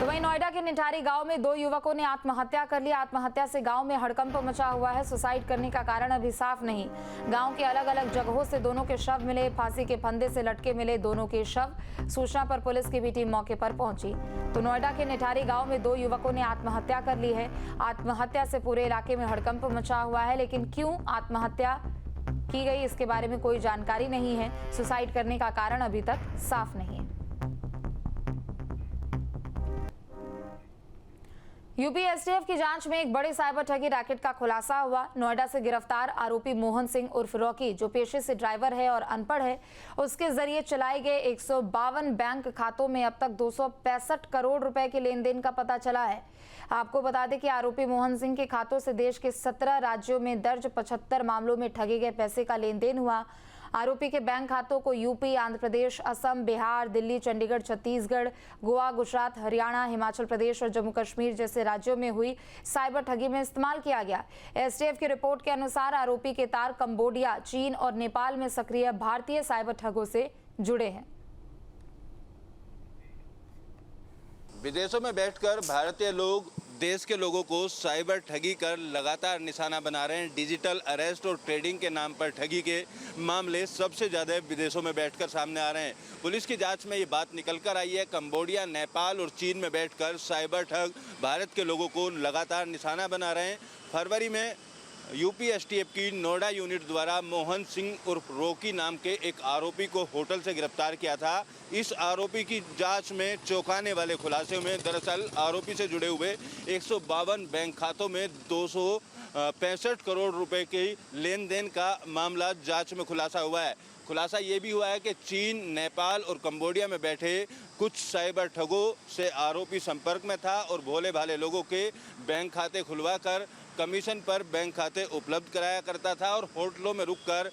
तो वहीं नोएडा के निठारी गांव में दो युवकों ने आत्महत्या कर ली। आत्महत्या से गांव में हड़कंप मचा हुआ है। सुसाइड करने का कारण अभी साफ नहीं। गांव के अलग अलग जगहों से दोनों के शव मिले। फांसी के फंदे से लटके मिले दोनों के शव। सूचना पर पुलिस की भी टीम मौके पर पहुंची। तो नोएडा के निठारी गांव में दो युवकों ने आत्महत्या कर ली है। आत्महत्या से पूरे इलाके में हड़कंप मचा हुआ है, लेकिन क्यों आत्महत्या की गई इसके बारे में कोई जानकारी नहीं है। सुसाइड करने का कारण अभी तक साफ नहीं है। यूपी एसटीएफ की जांच में एक बड़े साइबर ठगी रैकेट का खुलासा हुआ। नोएडा से गिरफ्तार आरोपी मोहन सिंह उर्फ रॉकी, जो पेशे से ड्राइवर है और अनपढ़ है, उसके जरिए चलाए गए 152 बैंक खातों में अब तक 265 करोड़ रुपए के लेन देन का पता चला है। आपको बता दें कि आरोपी मोहन सिंह के खातों से देश के 17 राज्यों में दर्ज 75 मामलों में ठगे गए पैसे का लेन देन हुआ। आरोपी के बैंक खातों को यूपी, आंध्र प्रदेश, असम, बिहार, दिल्ली, चंडीगढ़, छत्तीसगढ़, गोवा, गुजरात, हरियाणा, हिमाचल प्रदेश और जम्मू कश्मीर जैसे राज्यों में हुई साइबर ठगी में इस्तेमाल किया गया। एसटीएफ की रिपोर्ट के अनुसार आरोपी के तार कंबोडिया, चीन और नेपाल में सक्रिय भारतीय साइबर ठगों से जुड़े हैं। विदेशों में बैठकर भारतीय लोग देश के लोगों को साइबर ठगी कर लगातार निशाना बना रहे हैं। डिजिटल अरेस्ट और ट्रेडिंग के नाम पर ठगी के मामले सबसे ज़्यादा विदेशों में बैठकर सामने आ रहे हैं। पुलिस की जांच में ये बात निकल कर आई है। कंबोडिया, नेपाल और चीन में बैठकर साइबर ठग भारत के लोगों को लगातार निशाना बना रहे हैं। फरवरी में यूपी एसटीएफ की नोएडा यूनिट द्वारा मोहन सिंह उर्फ रॉकी नाम के एक आरोपी को होटल से गिरफ्तार किया था। इस आरोपी की जांच में चौंकाने वाले खुलासे में दरअसल आरोपी से जुड़े हुए 152 बैंक खातों में 265 करोड़ रुपए के लेन देन का मामला जांच में खुलासा हुआ है। खुलासा ये भी हुआ है कि चीन, नेपाल और कंबोडिया में बैठे कुछ साइबर ठगों से आरोपी संपर्क में था और भोले भाले लोगों के बैंक खाते खुलवाकर कमीशन पर बैंक खाते उपलब्ध कराया करता था और होटलों में रुककर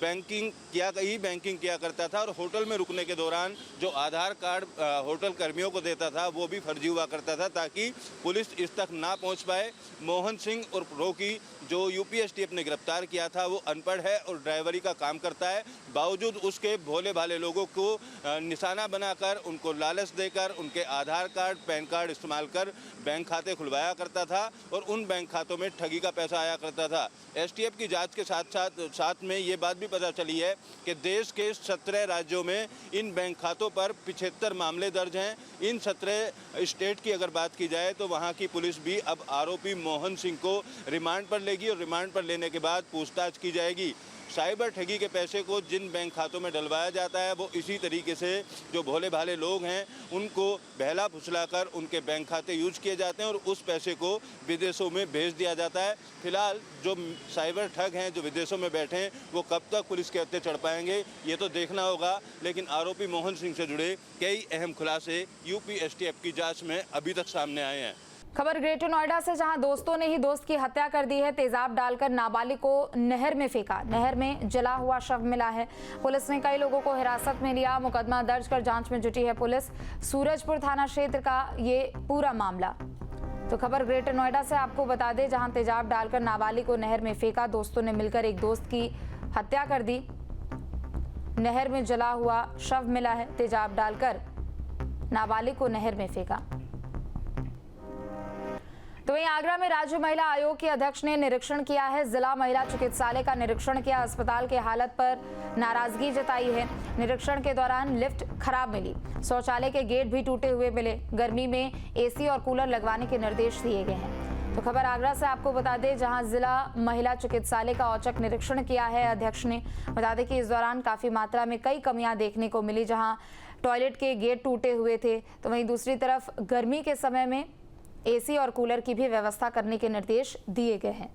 बैंकिंग किया करता था। और होटल में रुकने के दौरान जो आधार कार्ड होटल कर्मियों को देता था वो भी फर्जी हुआ करता था, ताकि पुलिस इस तक ना पहुंच पाए। मोहन सिंह उर्फ रॉकी, जो यूपी एसटीएफ ने गिरफ्तार किया था, वो अनपढ़ है और ड्राइवरी का काम करता है। बावजूद उसके भोले भाले लोगों को निशाना बनाकर, उनको लालच देकर, उनके आधार कार्ड, पैन कार्ड इस्तेमाल कर बैंक खाते खुलवाया करता था और उन बैंक खातों में ठगी का पैसा आया करता था। एसटीएफ की जांच के साथ में ये बात भी पता चली है कि देश के 17 राज्यों में इन बैंक खातों पर 75 मामले दर्ज हैं। इन 17 स्टेट की अगर बात की जाए तो वहाँ की पुलिस भी अब आरोपी मोहन सिंह को रिमांड पर लेगी और रिमांड पर लेने के बाद पूछताछ की जाएगी। साइबर ठगी के पैसे को जिन बैंक खातों में डलवाया जाता है वो इसी तरीके से जो भोले भाले लोग हैं उनको बहला फुसलाकर उनके बैंक खाते यूज किए जाते हैं और उस पैसे को विदेशों में भेज दिया जाता है। फिलहाल जो साइबर ठग हैं जो विदेशों में बैठे हैं वो कब तक पुलिस के हत्थे चढ़ पाएंगे ये तो देखना होगा, लेकिन आरोपी मोहन सिंह से जुड़े कई अहम खुलासे यूपी एसटीएफ की जाँच में अभी तक सामने आए हैं। खबर ग्रेटर नोएडा से, जहां दोस्तों ने ही दोस्त की हत्या कर दी है। तेजाब डालकर नाबालिग को नहर में फेंका। नहर में जला हुआ शव मिला है। पुलिस ने कई लोगों को हिरासत में लिया। मुकदमा दर्ज कर जांच में जुटी है पुलिस। सूरजपुर थाना क्षेत्र का ये पूरा मामला। तो खबर ग्रेटर नोएडा से आपको बता दें, जहां तेजाब डालकर नाबालिग को नहर में फेंका। दोस्तों ने मिलकर एक दोस्त की हत्या कर दी। नहर में जला हुआ शव मिला है। तेजाब डालकर नाबालिग को नहर में फेंका। तो वहीं आगरा में राज्य महिला आयोग के अध्यक्ष ने निरीक्षण किया है। जिला महिला चिकित्सालय का निरीक्षण किया। अस्पताल की हालत पर नाराजगी जताई है। निरीक्षण के दौरान लिफ्ट खराब मिली। शौचालय के गेट भी टूटे हुए मिले। गर्मी में एसी और कूलर लगवाने के निर्देश दिए गए हैं। तो खबर आगरा से आपको बता दें, जहां जिला महिला चिकित्सालय का औचक निरीक्षण किया है अध्यक्ष ने। बता दें कि इस दौरान काफी मात्रा में कई कमियां देखने को मिली, जहां टॉयलेट के गेट टूटे हुए थे। तो वहीं दूसरी तरफ गर्मी के समय में एसी और कूलर की भी व्यवस्था करने के निर्देश दिए गए हैं।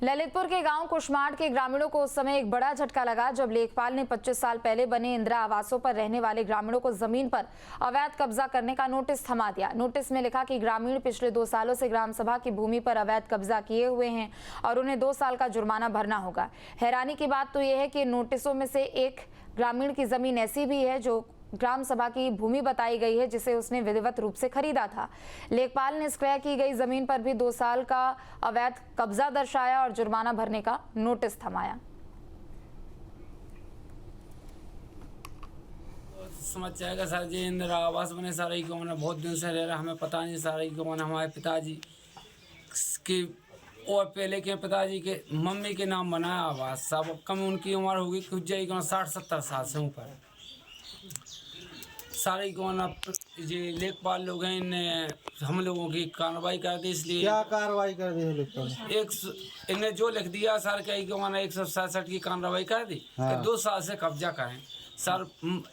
ललितपुर के गांव कुशमाड़ के ग्रामीणों को उस समय एक बड़ा झटका लगा जब लेखपाल ने 25 साल पहले बने इंदिरा आवासों पर रहने वाले ग्रामीणों को जमीन पर अवैध कब्जा करने का नोटिस थमा दिया। नोटिस में लिखा कि ग्रामीण पिछले 2 सालों से ग्राम सभा की भूमि पर अवैध कब्जा किए हुए हैं और उन्हें 2 साल का जुर्माना भरना होगा। हैरानी की बात तो यह है कि नोटिसों में से एक ग्रामीण की जमीन ऐसी भी है जो ग्राम सभा की भूमि बताई गई है, जिसे उसने विधिवत रूप से खरीदा था। लेखपाल ने क्रय की गई जमीन पर भी 2 साल का अवैध कब्जा दर्शाया और जुर्माना भरने का नोटिस थमाया। समस्या है सर जी, इंदिरा आवास बने सारे को मैंने बहुत दिन से रह रहा, हमें पता नहीं सारे को मैंने हमारे पिताजी के और पहले के पिताजी के मम्मी के नाम बनाया आवास। सब कम उनकी उम्र होगी कुछ जाएगी 60-70 साल से ऊपर। सारे को ना ये लेखपाल लोग हैं, इन्हें हम लोगों की कार्रवाई कर दी। इसलिए क्या कार्रवाई कर दी है लेखपाल? इन्हें जो लिख दिया सर कहीं को मैंने 167 की कार्रवाई कर दी कि 2 साल से कब्जा करें सर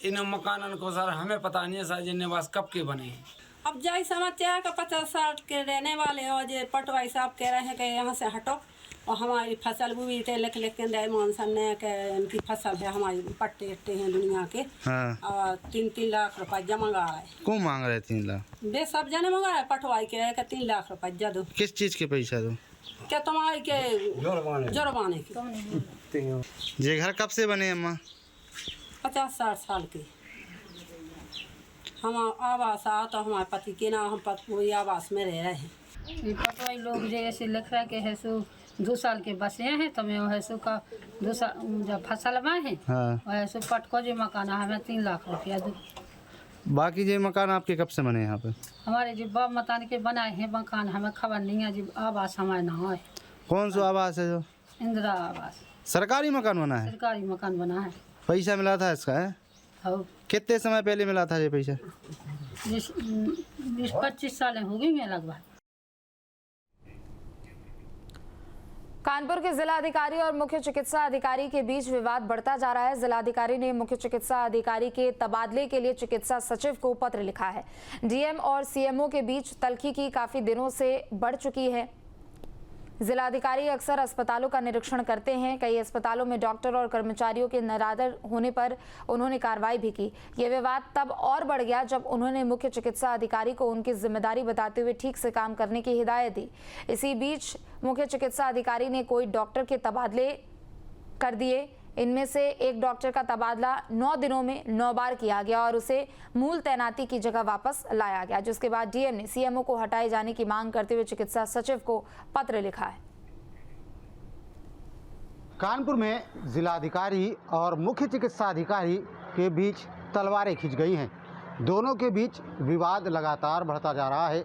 इन मकानों को। सर हमें पता नहीं है सर जिन निवास कब के बने हैं। अब जाई समस्या का 50-60 के रहने वाले और ये पटवाई साहब कह रहे हैं कि यहाँ से हटो और हमारी फसल भी थे लिख के दे मानसन ने कि इनकी फसल है, हमारी पट्टे अट्टे हैं दुनिया के। हाँ। और 3-3 लाख रुपये जमा रहा है। कौन मांग रहे 3 लाख? बे सब जने मंगा है, पटवाई के कि 3 लाख रुपये दो। किस चीज के पैसा दो? क्या तुम्हारी के जुर्माने के। ये घर कब से बने अम्मा? 50-60 साल के। हम आवास आ तो हमारे पति के नाम हम वही आवास में रह रहे हैं। ये पटवाई लोग जैसे लिख रहा के है सो 2 साल के बसे हैं तो मैं वह सो का 2 साल जब फसल में है वह सो पटको जो मकान है हमें 3 लाख रुपया दो। बाकी ये मकान आपके कब से बने यहाँ पे? हमारे जो बाप मकान के बनाए हैं मकान हमें खबर नहीं है। जो आवास हमारे ना है। कौन सा आवास है जो? इंदिरा आवास सरकारी मकान बना है? सरकारी मकान बना है। पैसा मिला था इसका है? और कितने समय पहले मिला था ये पैसा? 20-25 साल हो गई मैं लगभग। कानपुर के जिला अधिकारी और मुख्य चिकित्सा अधिकारी के बीच विवाद बढ़ता जा रहा है। जिला अधिकारी ने मुख्य चिकित्सा अधिकारी के तबादले के लिए चिकित्सा सचिव को पत्र लिखा है। डीएम और सीएमओ के बीच तल्खी की काफी दिनों से बढ़ चुकी है। जिला अधिकारी अक्सर अस्पतालों का निरीक्षण करते हैं। कई अस्पतालों में डॉक्टर और कर्मचारियों के निरादर होने पर उन्होंने कार्रवाई भी की। ये विवाद तब और बढ़ गया जब उन्होंने मुख्य चिकित्सा अधिकारी को उनकी जिम्मेदारी बताते हुए ठीक से काम करने की हिदायत दी। इसी बीच मुख्य चिकित्सा अधिकारी ने कोई डॉक्टर के तबादले कर दिए। इनमें से एक डॉक्टर का तबादला 9 दिनों में 9 बार किया गया और उसे मूल तैनाती की जगह वापस लाया गया, जिसके बाद डीएम ने सीएमओ को हटाए जाने की मांग करते हुए चिकित्सा सचिव को पत्र लिखा है। कानपुर में जिलाधिकारी और मुख्य चिकित्सा अधिकारी के बीच तलवारें खिंच गई हैं। दोनों के बीच विवाद लगातार बढ़ता जा रहा है।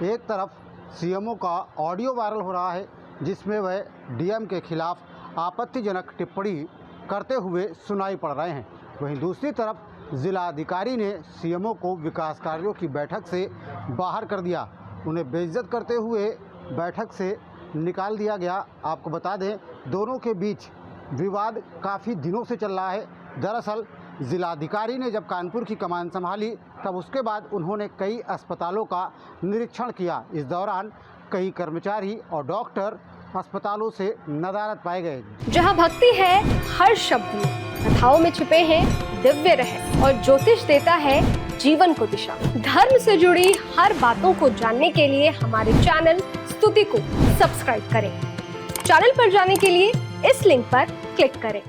एक तरफ सीएमओ का ऑडियो वायरल हो रहा है जिसमें वह डीएम के खिलाफ आपत्तिजनक टिप्पणी करते हुए सुनाई पड़ रहे हैं। वहीं दूसरी तरफ जिलाधिकारी ने सीएमओ को विकास कार्यों की बैठक से बाहर कर दिया। उन्हें बेइज्जत करते हुए बैठक से निकाल दिया गया। आपको बता दें दोनों के बीच विवाद काफ़ी दिनों से चल रहा है। दरअसल जिलाधिकारी ने जब कानपुर की कमान संभाली तब उसके बाद उन्होंने कई अस्पतालों का निरीक्षण किया। इस दौरान कई कर्मचारी और डॉक्टर अस्पतालों से नदारद पाए गए। जहां भक्ति है हर शब्द में, कथाओं में छुपे हैं दिव्य रहस्य और ज्योतिष देता है जीवन को दिशा। धर्म से जुड़ी हर बातों को जानने के लिए हमारे चैनल स्तुति को सब्सक्राइब करें। चैनल पर जाने के लिए इस लिंक पर क्लिक करें।